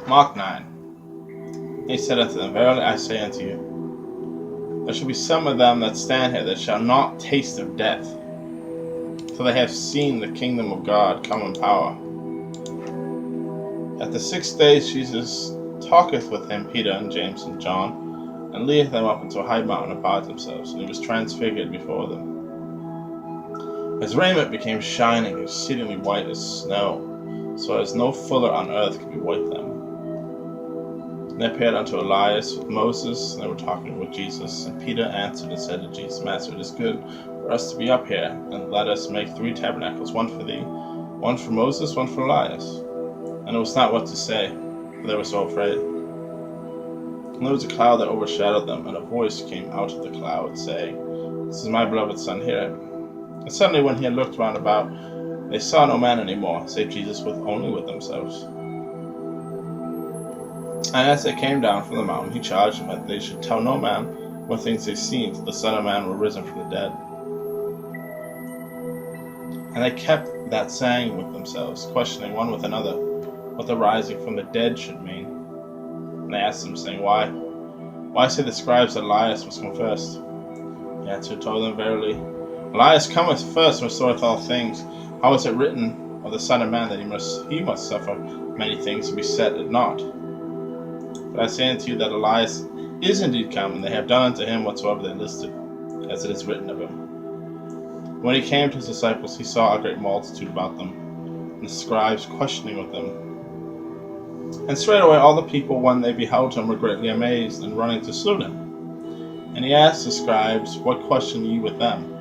Mark 9. He said unto them, Verily I say unto you, there shall be some of them that stand here that shall not taste of death, till they have seen the kingdom of God come in power. At the 6th day Jesus talketh with him Peter and James and John, and leadeth them up into a high mountain apart themselves, and he was transfigured before them. His raiment became shining, exceedingly white as snow, so as no fuller on earth could be white them. And they appeared unto Elias with Moses, and they were talking with Jesus. And Peter answered and said to Jesus, Master, it is good for us to be up here, and let us make 3 tabernacles, one for thee, one for Moses, one for Elias. And it was not what to say, for they were so afraid. And there was a cloud that overshadowed them, and a voice came out of the cloud, saying, This is my beloved Son, hear him. And suddenly when he had looked round about, they saw no man any more, save Jesus only with themselves. And as they came down from the mountain, he charged them that they should tell no man what things they seen, till the Son of Man were risen from the dead. And they kept that saying with themselves, questioning one with another, what the rising from the dead should mean. And they asked him, saying, Why say the scribes that Elias must come first? He answered, told them, Verily, Elias cometh first and restoreth all things. How is it written of the Son of Man that he must suffer many things and be set at naught? But I say unto you that Elias is indeed come, and they have done unto him whatsoever they listed, as it is written of him. When he came to his disciples, he saw a great multitude about them, and the scribes questioning with them. And straightway all the people, when they beheld him, were greatly amazed, and running to salute him. And he asked the scribes, What question ye with them?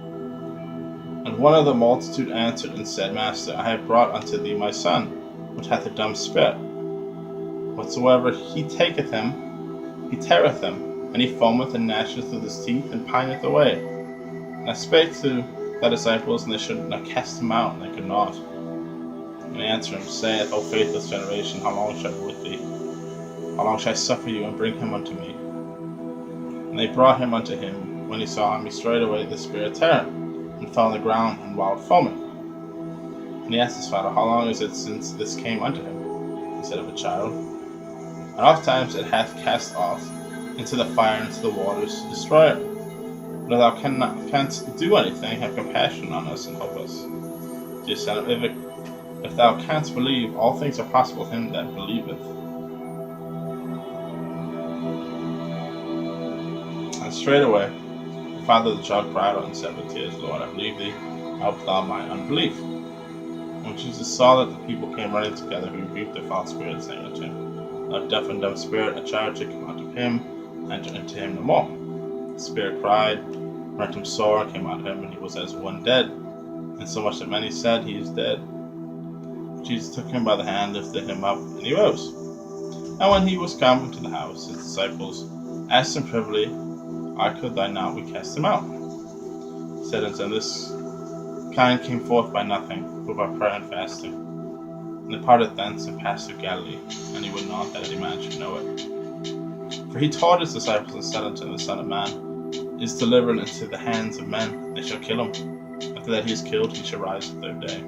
And one of the multitude answered and said, Master, I have brought unto thee my son, which hath a dumb spirit. Whatsoever he taketh him, he teareth him, and he foameth and gnasheth with his teeth, and pineth away. And I spake to the disciples, and they should not cast him out, and they could not. And he answered him, saith, O faithless generation, how long shall I be with thee? How long shall I suffer you, and bring him unto me? And they brought him unto him. When he saw him, he straightway the spirit tear him, and fell on the ground, and wallowed foaming. And he asked his father, How long is it since this came unto him? He said, Of a child. And oftentimes it hath cast off into the fire and into the waters to destroy it. But if thou canst do anything, have compassion on us and help us. Jesus said, If thou canst believe, all things are possible to him that believeth. And straightway the father of the child cried out and said with tears, Lord, I believe thee, help thou my unbelief. When Jesus saw that the people came running together, he rebuked the false spirit, saying unto him, Thou deaf and dumb spirit, a child should come out of him, enter into him no more. The spirit cried, rent him sore, and came out of him, and he was as one dead, and so much that many said, He is dead. Jesus took him by the hand, lifted him up, and he rose. And when he was come into the house, his disciples asked him privily, Why could thy not we cast him out? He said unto them, This kind came forth by nothing, but by prayer and fasting. And departed thence and passed through Galilee, and he would not that any man should know it. For he taught his disciples and said unto them, The Son of Man is delivered into the hands of men, and they shall kill him. After that he is killed, he shall rise the 3rd day.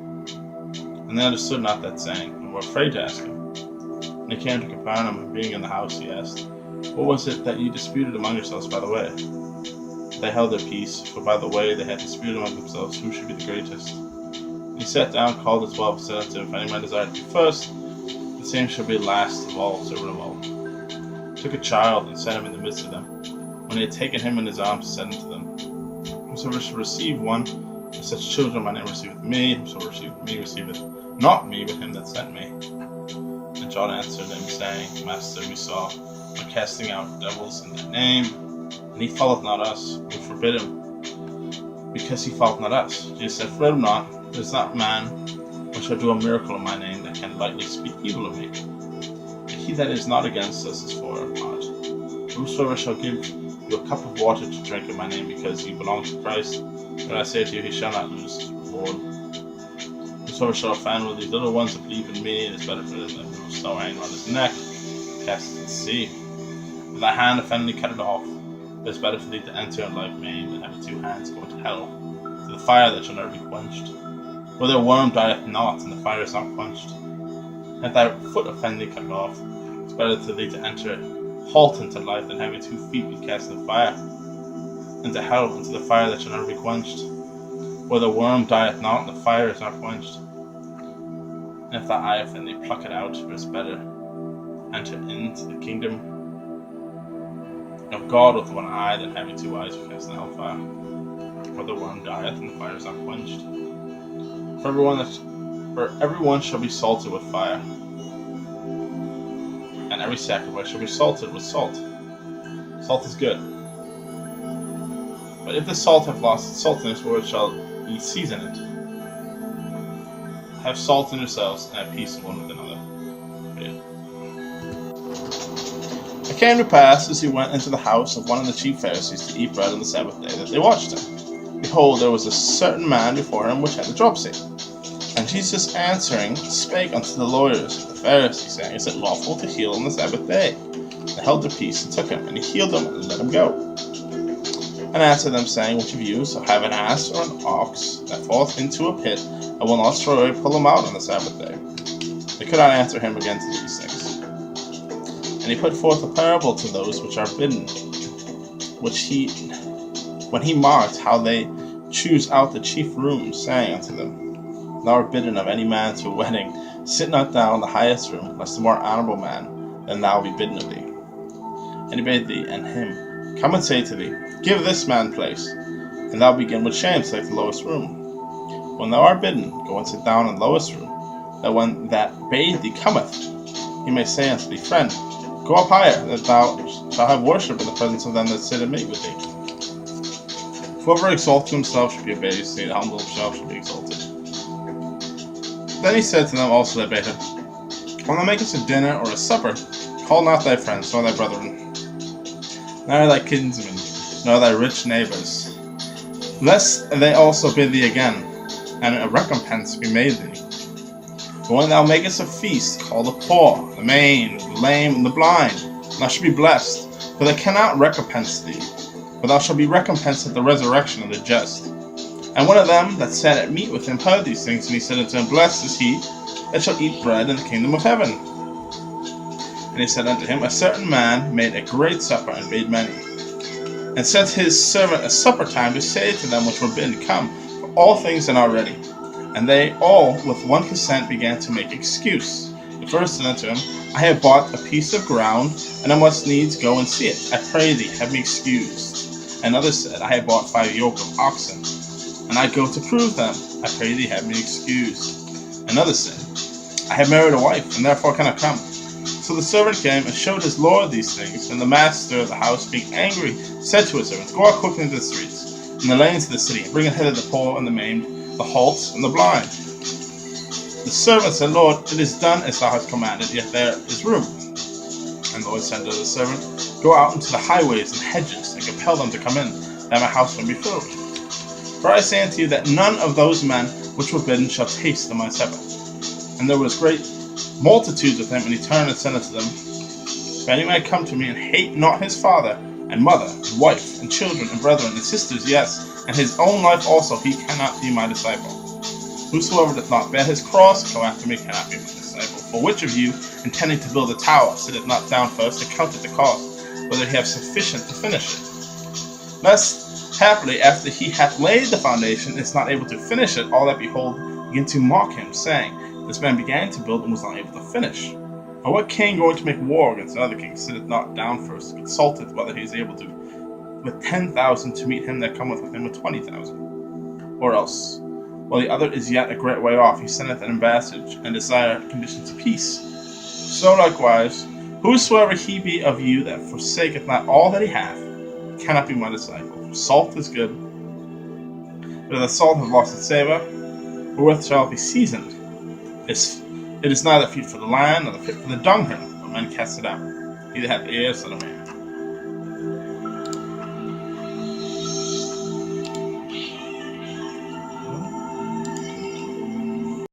And they understood not that saying, and were afraid to ask him. And he came to Capernaum, and being in the house, he asked, What was it that ye disputed among yourselves by the way? They held their peace, for by the way they had disputed among themselves who should be the greatest. And he sat down, called the 12, and said unto them, If any man desire to be first, the same shall be last of all, servant of all. He took a child, and set him in the midst of them. When he had taken him in his arms, he said unto them, Whosoever shall receive one of such children, my name receiveth me, whosoever receiveth me receiveth not me, but him that sent me. And John answered him, saying, Master, we saw one casting out devils in thy name, and he followeth not us. We forbid him, because he followeth not us. Jesus said, Forbid him not. There is not man which shall do a miracle in my name that can lightly speak evil of me. But he that is not against us is for our part. Whosoever shall give you a cup of water to drink in my name, because he belongs to Christ, but I say to you, he shall not lose his reward. Whosoever shall offend one of these little ones that believe in me, it is better for them than a snow hanging around his neck, cast into the sea. If thy hand offend thee, cut it off. It is better for thee to enter in life maimed than have 2 hands go into hell, to the fire that shall never be quenched. For their worm dieth not, and the fire is not quenched. And if thy foot offend thee, cut it off. better to thee to enter halt into life than having 2 feet be cast in fire, into hell, into the fire that shall never be quenched, where the worm dieth not, and the fire is not quenched. And if thy eye offend thee, pluck it out, for it is better enter into the kingdom of God with 1 eye than having 2 eyes be cast in hellfire, where the worm dieth, and the fire is not quenched. For everyone shall be salted with fire, and every sacrifice shall be salted with salt. Salt is good. But if the salt have lost its saltiness, wherewith shall ye season it? Have salt in yourselves, and have peace one with another. It came to pass, as he went into the house of one of the chief Pharisees to eat bread on the Sabbath day, that they watched him. Behold, there was a certain man before him which had a dropsy. And Jesus answering spake unto the lawyers of the Pharisees, saying, Is it lawful to heal on the Sabbath day? They held their peace, and took him, and he healed him, and let him go. And answered them, saying, Which of you shall have an ass or an ox that falleth into a pit, and will not straightway pull him out on the Sabbath day? They could not answer him again to these things. And he put forth a parable to those which are bidden, when he marked how they choose out the chief rooms, saying unto them, Thou art bidden of any man to a wedding, sit not down in the highest room, lest a more honorable man than thou be bidden of thee. And he bade thee and him, Come and say to thee, Give this man place, and thou begin with shame to take the lowest room. When thou art bidden, go and sit down in the lowest room, that when that bade thee cometh, he may say unto thee, Friend, go up higher, that thou shalt have worship in the presence of them that sit at meat with thee. Whoever exalts himself shall be abased, and the humble himself shall be exalted. Then he said to them also that bade him, When thou makest a dinner or a supper, call not thy friends, nor thy brethren, nor thy kinsmen, nor thy rich neighbors, lest they also bid thee again, and a recompense be made thee. But when thou makest a feast, call the poor, the maimed, the lame, and the blind, and thou shalt be blessed, for they cannot recompense thee, but thou shalt be recompensed at the resurrection of the just. And one of them that sat at meat with him heard these things, and he said unto him, Blessed is he that shall eat bread in the kingdom of heaven. And he said unto him, A certain man made a great supper, and bade many, and sent his servant at supper time to say to them which were bidden, Come, for all things are now ready. And they all with one consent began to make excuse. The first said unto him, I have bought a piece of ground, and I must needs go and see it. I pray thee, have me excused. Another said, I have bought 5 yoke of oxen, and I go to prove them. I pray thee, have me excused. Another said, I have married a wife, and therefore cannot come. So the servant came and showed his lord these things. And the master of the house, being angry, said to his servants, Go out quickly into the streets, and the lanes of the city, and bring hither the poor and the maimed, the halt and the blind. The servant said, Lord, it is done as thou hast commanded, yet there is room. And the Lord said to the servant, Go out into the highways and hedges, and compel them to come in, that my house may be filled. For I say unto you that none of those men which were bidden shall taste of my supper. And there was great multitudes with him, and he turned and said unto them, If any man come to me and hate not his father, and mother, and wife, and children, and brethren, and sisters, yes, and his own life also, he cannot be my disciple. Whosoever doth not bear his cross, come after me, cannot be my disciple. For which of you, intending to build a tower, sitteth not down first to count the cost, whether he have sufficient to finish it? Lest, happily, after he hath laid the foundation, is not able to finish it, all that behold begin to mock him, saying, This man began to build and was not able to finish. Or what king going to make war against another king sitteth not down first, and consulteth whether he is able to with 10,000 to meet him that cometh with him with 20,000? Or else, while the other is yet a great way off, he sendeth an ambassage, and desireth conditions of peace. So likewise, whosoever he be of you that forsaketh not all that he hath, cannot be my disciple. For salt is good, but if the salt have lost its savour, wherewith shall it be seasoned? It is neither fit for the land, nor fit for the dunghill, but men cast it out. He that hath ears, let him hear.